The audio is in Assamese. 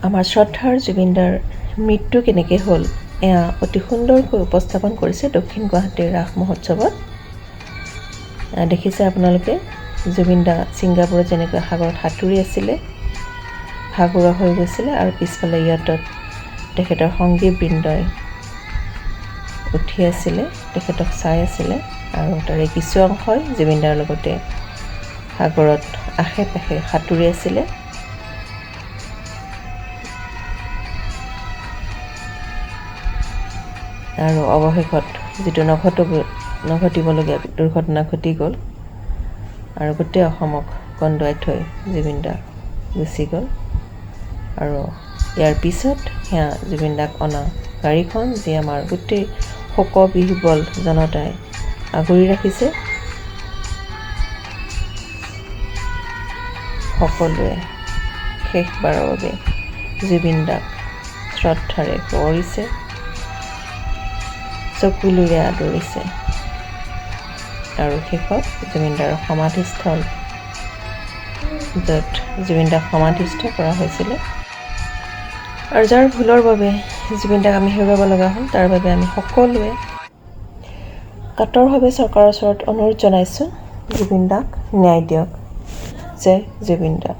আমাৰ শ্ৰদ্ধাৰ জুবিনদাৰ মৃত্যু কেনেকৈ হ'ল এয়া অতি সুন্দৰকৈ উপস্থাপন কৰিছে দক্ষিণ গুৱাহাটীৰ ৰাস মহোৎসৱত। দেখিছে আপোনালোকে জুবিনদা ছিংগাপুৰত যেনেকৈ সাগৰত সাঁতুৰি আছিলে, ভাগৰুৱা হৈ গৈছিলে, আৰু পিছফালে ইয়াতত তেখেতৰ সংগীবৃন্দই উঠি আছিলে, তেখেতক চাই আছিলে, আৰু তাৰে কিছু অংশই জুবিনদাৰ লগতে সাগৰত আশে পাশে সাঁতুৰি আছিলে। আৰু অৱশেষত যিটো নঘটিবলগীয়া দুৰ্ঘটনা ঘটি গ'ল, আৰু গোটেই অসমক কন্দুৱাই থৈ জুবিনদা গুচি গ'ল। আৰু ইয়াৰ পিছত সেয়া জুবিনদাক অনা গাড়ীখন, যি আমাৰ গোটেই শোকবিহ্বল জনতাই আগুৰি ৰাখিছে। সকলোৱে শেষবাৰৰ বাবে জুবিনদাক শ্ৰদ্ধাৰে সুঁৱৰিছে, চকুলোৰে আদৰিছে। আৰু শেষত জুবিনদাৰ সমাধিস্থল, য'ত জুবিনদাক সমাধিস্থ কৰা হৈছিলে, আৰু যাৰ ভুলৰ বাবে জুবিনদাক আমি হেৰুৱাব লগা হ'ল, তাৰ বাবে আমি সকলোৱে কাতৰভাৱে চৰকাৰৰ ওচৰত অনুৰোধ জনাইছোঁ, জুবিনদাক ন্যায় দিয়ক। জয় জুবিনদা।